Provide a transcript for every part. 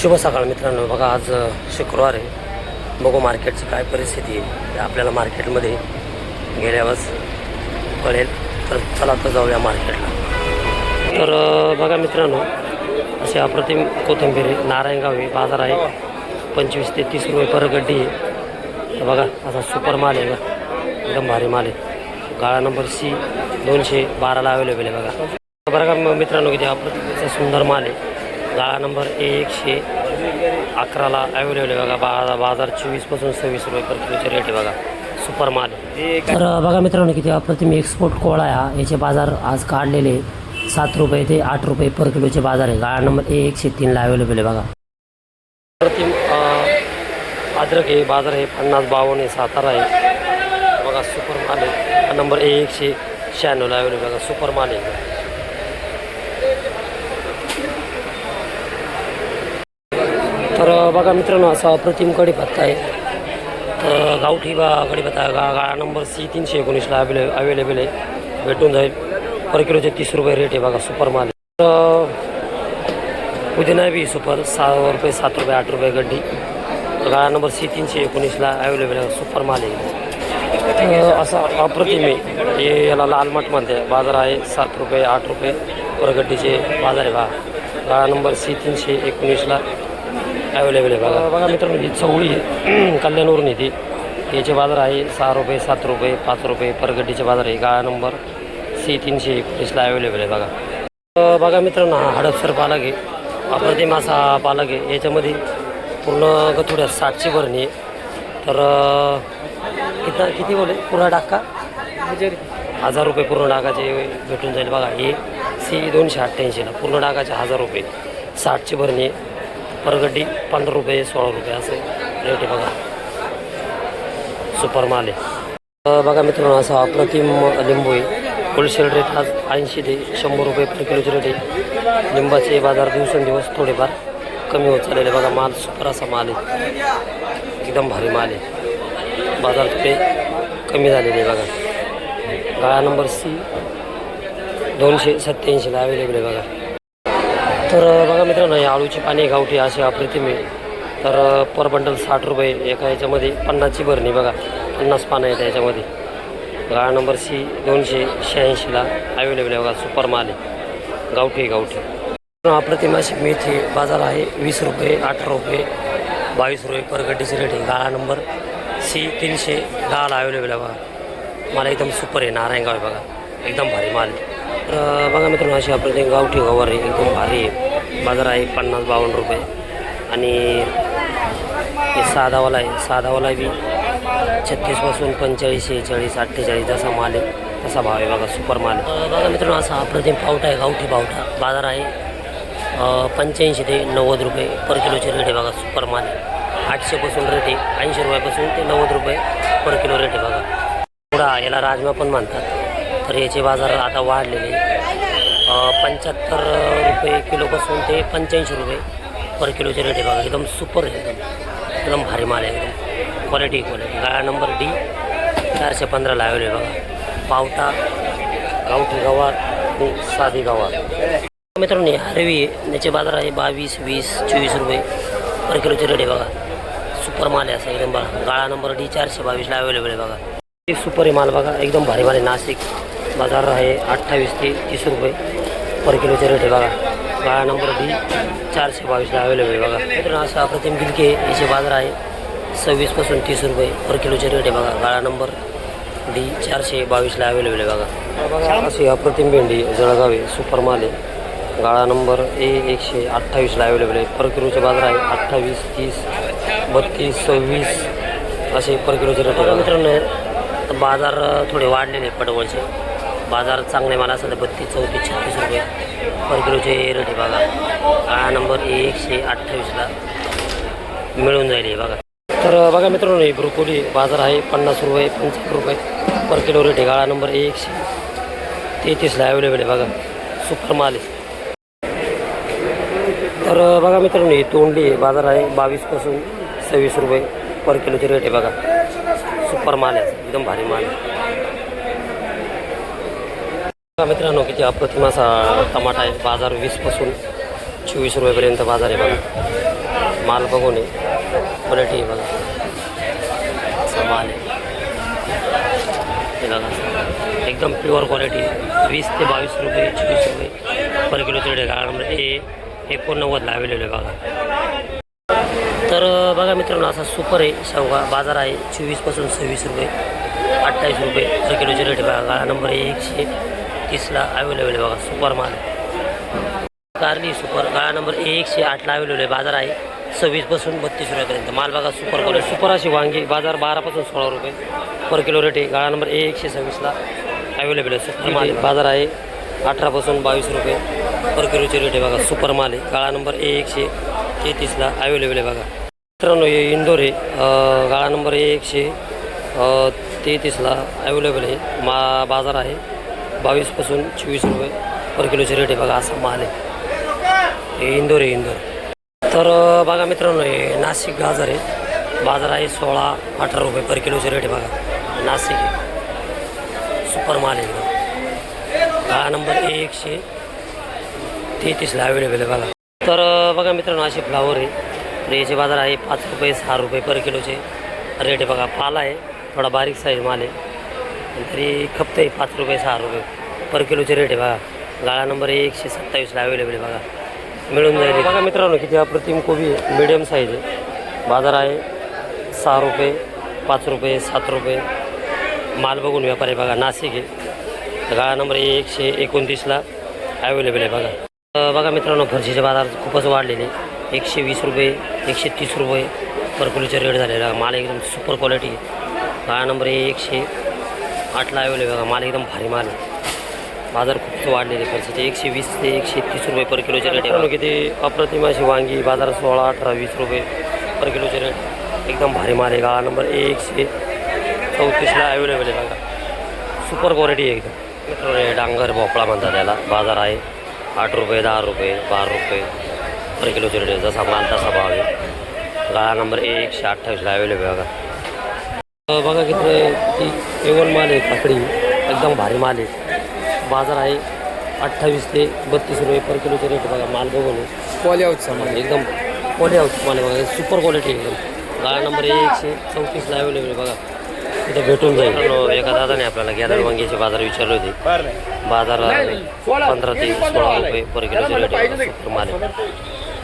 शुभ सकाळ मित्रांनो. बघा आज शुक्रवार आहे. बघू मार्केटची काय परिस्थिती आहे आपल्याला मार्केटमध्ये गेल्यावरच कळेल. तर चला तर जाऊया मार्केटला. तर बघा मित्रांनो, असे अप्रतिम कोथिंबीर नारायणगावी बाजार आहे. 25 ते 30 रुपये पर गड्डी आहे. तर बघा असा सुपर माल आहे. बघा एकदम भारी माल आहे. गाळा नंबर C 212ला अवेलेबल आहे. बघा का मित्रांनो, किती अप्रतिम सुंदर माल आहे. गाळा नंबर 111ला अवेलेबल आहे. बघा बाजार 24 पासून 26 रुपये पर किलोचे रेट आहे. बघा सुपर माल आहे. तर बघा मित्रांनो, किती अप्रतिम एक्सपोर्ट कोळा आहे. याचे बाजार आज काढलेले 7 रुपये ते 8 रुपये पर किलोचे बाजार आहे. गाळा नंबर 103ला अवेलेबल आहे. बघा अप्रतिम अद्रक हे बाजार आहे 50-52 आहे. सातारा आहे. बघा सुपर माल आहे. नंबर 196ला अवेलेबल. बघा सुपर माल आहे. तर बघा मित्रांनो, असा अप्रतिम कढीपत्ता आहे. तर गावठी कढीपत्ता गाळा नंबर C 319ला अवेलेबल आहे. भेटून जाईल. पर किलोचे 30 रुपये रेट आहे. बघा सुपर माल आहे. पुदिना बी सुपर 6 रुपये 7 रुपये 8 रुपये गड्डी. गाळा नंबर C 319ला अवेलेबल आहे. सुपर माल आहे. असा अप्रतिम आहे. हे याला लाल मठ म्हणते. बाजार आहे 7 रुपये 8 रुपये पर गड्डीचे बाजार आहे. बघा गाळा नंबर C 319ला अवेलेबल आहे. बघा मित्रांनो, ही चवळी आहे कल्याणवरून येते. याचे बाजार आहे 6 रुपये 7 रुपये 5 रुपये पर गड्डीचे बाजार आहे. गाळा नंबर C 319ला अवेलेबल आहे. बघा मित्रांनो, हा हडपसर पालक आहे. अप्रतिम असा पालक आहे. याच्यामध्ये पूर्ण गथुड्यात 60ची भरणी आहे. तर किती बोले पूर्ण डाका 1000 रुपये पूर्ण डाकाचे भेटून जाईल. बघा हे C 288ला पूर्ण डाकाचे 1000 रुपये 60ची भरणी आहे. पर गड्डी 15 रुपये 16 रुपये असे रेट आहे. बघा सुपर माल आहे. बघा मित्रांनो, असा अप्रतिम लिंबू आहे. होलसेल रेट आज 80 ते 100 रुपये पर किलोचे रेट आहे. लिंबाचे बाजार दिवसेंदिवस थोडेफार कमी होत चाललेले. बघा माल सुपर असा माल आहे. एकदम भारी माल आहे. बाजार थोडे कमी झालेले आहे. बघा गाळा नंबर C 287ला अवेलेबल आहे. बघा तर बघा मित्रांनो, या आळूची पाणी गावठी असे अप्रतिम आहे. तर पर बंडल 60 रुपये. एका याच्यामध्ये 50ची भरणी. बघा 50 पानं आहेत याच्यामध्ये. गाळा नंबर C 286ला अवेलेबल आहे. बघा सुपर माल आहे. गावठी अप्रतिम अशी मेथी बाजार आहे 20 रुपये 18 रुपये 22 रुपये पर गड्डीचे रेट आहे. गाळा नंबर C 310ला अवेलेबल आहे. बघा मला एकदम सुपर आहे. नारायणगाव आहे. बघा एकदम भारी माल आहे. तर बघा मित्रांनो, अशी अप्रतिम गावठी गवार आहे. एकदम भारी आहे. बाजार आहे 50-52 रुपये. आणि हे साधावाला आहे. साधावाला बी 36 पासून 45 46 48 जसा माल आहे तसा भाव आहे. बघा सुपर माल आहे. बघा मित्रांनो, असा अप्रतिम पावटा आहे. गावठी पावटा बाजार आहे 85 ते 90 रुपये पर किलोचे रेट आहे. बघा सुपर माल आहे. 800 पासून रेट आहे. 80 रुपयापासून ते 90 रुपये पर किलो रेट आहे. बघा थोडा याला राजमा पण म्हणतात. तर याचे बाजार आता वाढलेले 75 रुपये किलोपासून ते 85 रुपये पर किलोचे रेट आहे. बघा एकदम सुपर आहे. एकदम भारी माल आहे. एकदम क्वालिटी. गाळा नंबर D 415ला अवेलेबल. बघा पावटा गावठी गवार आणि साधी गवार. मित्रांनो, हरवी आहे. याचे बाजार आहे 22 20 24 रुपये पर किलोचे रेट आहे. बघा सुपर माल आहे. असा एकदम बघा गाळा नंबर D 422ला अवेलेबल आहे. बघा एक सुपर आहे माल. बघा एकदम भारी माल आहे. नाशिक बाजार आहे 28 ते 30 रुपये पर किलोचे रेट आहे. बघा गाळा नंबर D 422ला अवेलेबल आहे. बघा मित्रांनो, असं अप्रतिम गिलके याचे बाजार आहे 26 पासून 30 रुपये पर किलोचे रेट आहे. बघा गाळा नंबर D 422ला अवेलेबल आहे. बघा अशी अप्रतिम भेंडी जळगाव आहे. सुपर माल आहे. गाळा नंबर A 128ला अवेलेबल आहे. पर किलोचे बाजार आहे 28 30 32 26 असे पर किलोचे रेट आहे. मित्रांनो, बाजार थोडे वाढलेले पडवळचे बाजार चांगले माल असेल तर 32 34 36 रुपये पर किलोचे रेट आहे. बघा गाळा नंबर 128ला मिळून जाईल. बघा तर बघा मित्रांनो, ब्रोकोली बाजार आहे 50 रुपये 50 रुपये पर किलो रेट आहे. गाळा नंबर 133ला अवेलेबल आहे. बघा सुपर माल आहे. तर बघा मित्रांनो, ही तोंडली बाजार आहे 22 पासून 26 रुपये पर किलोचे रेट आहे. बघा सुपर माल आहे. एकदम भारी माल आहे. मित्रांनो, किती अप्रतिम असा टमाटा आहे. बाजार 20 पासून 24 रुपयेपर्यंत बाजार आहे. बघा माल बघून क्वालिटी आहे बघा, असा माल आहे हे बघा, एकदम प्युअर क्वालिटी, 20 ते 22 रुपये 24 रुपये पर किलोचे रेट. गाळा नंबर 89ला अवेलेबल आहे बघा. तर बघा मित्रांनो, असा सुपर आहे शेवगा. बाजार आहे 24पासून 26 रुपये 28 रुपये पर किलोचे रेट आहे बघा. गाळा नंबर 130ला अवेलेबल आहे बघा, सुपर माल. कारली सुपर गाळा नंबर 108ला अवेलेबल आहे. बाजार आहे 26पासून 32 रुपयापर्यंत. माल बघा सुपर क्वालिटी, सुपर अशी वांगी. बाजार 12पासून 16 रुपये पर किलो रेट आहे. गाळा नंबर 126ला अवेलेबल आहे सुपर माल. बाजार आहे 18पासून 22 रुपये पर किलोचे रेट आहे बघा, सुपर माल आहे. गाळा नंबर 133ला अवेलेबल आहे बघा. मित्रांनो, हे इंदोर आहे. गाळा नंबर 133ला अवेलेबल आहे. बाजार आहे 22पासून 24 रुपये पर किलोचे रेट आहे बघा, असा माल आहे. हे इंदोर आहे, इंदोर. तर बघा मित्रांनो, हे नाशिक गाजर आहे. बाजार आहे 16-18 रुपये पर किलोचे रेट आहे बघा, नाशिक आहे, सुपर माल आहे एकदम. गाळा नंबर 133ला अवेलेबल आहे बघा. तर बघा मित्रांनो, असे फ्लावर आहे. तर याचे बाजार आहे 5 रुपये 6 रुपये पर किलोचे रेट आहे बघा. पाला आहे, थोडा बारीक साईज माल आहे, तरी खपतं आहे 5 रुपये 6 रुपये पर किलोचे रेट आहे बघा. गाळा नंबर 127ला अवेलेबल आहे बघा, मिळून जाईल बघा. मित्रांनो, किती अप्रतिम कोबी आहे, मिडियम साईज आहे. बाजार आहे 6 रुपये 5 रुपये 7 रुपये. माल बघून व्यापार आहे बघा, नाशिक आहे. गाळा नंबर 129ला अवेलेबल आहे बघा. बघा मित्रांनो, फरशीचे बाजार खूपच वाढलेले, 120 रुपये 130 रुपये पर किलोचे रेट झालेला. माल एकदम सुपर क्वालिटी आहे. गाळा नंबर 108ला अवेलेबल बघा, माल एकदम भारी माल आहे. बाजार खूपच वाढलेले फरशीचे, 120 ते 130 रुपये पर किलोचे रेट आहे. किती अप्रतिम अशी वांगी. बाजार 16, 18, 20 रुपये पर किलोचे रेट, एकदम भारी माल आहे. गाळा नंबर 134ला अवेलेबल आहे बघा, सुपर क्वालिटी आहे एकदम. मित्रांनो, डांगर भोपळा म्हणतात त्याला. बाजार आहे 8 रुपये 10 रुपये 12 रुपये पर किलोचे रेट आहे. जसा माल तसा भाव आहे. गाळा नंबर 128ला अवेलेबल आहे बघा. बघा किती A1 माल आहे, काकडी एकदम भारी माल आहे. बाजार आहे 28 ते 32 रुपये पर किलोचे रेट बघा. माल बघून पॉली हाऊसचा माल एकदम पॉली हाऊस माल बघा, सुपर क्वालिटी एकदम. गाळा नंबर 134ला अवेलेबल आहे बघा, तिथे भेटून जाईल. एका दादाने आपल्याला गॅदर वांग्याचे बाजार विचारले होते. बाजार 15 ते 16 रुपये पर किलोचे रेट आहे. सुपर माल आहे,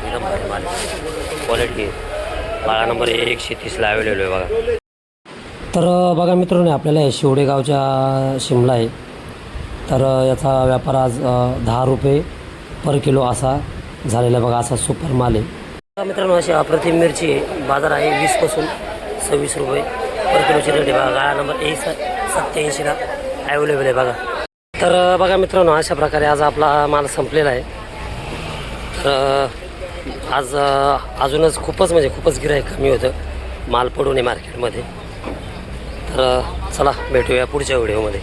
एकदम भारी माल आहे, क्वालिटी आहे. गाळा नंबर 130ला अवेलेबल आहे बघा. तर बघा मित्रांनो, आपल्याला हे शिवडे गावच्या शिमला आहे. तर याचा व्यापार आज 10 रुपये पर किलो असा झालेला बघा, असा सुपर माल आहे. मित्रांनो, अशी अप्रतिम मिरची आहे. बाजार आहे 20पासून 26 रुपये पर किलोची रेट आहे बघा. गाळा नंबर 187ला अवेलेबल आहे बघा. तर बघा मित्रांनो, अशा प्रकारे आज आपला माल संपलेला आहे. तर आज अजूनच खूपच म्हणजे खूपच गिऱ्हाईक कमी होतं, माल पडून आहे मार्केटमध्ये. तर चला भेटूया पुढच्या व्हिडिओमध्ये.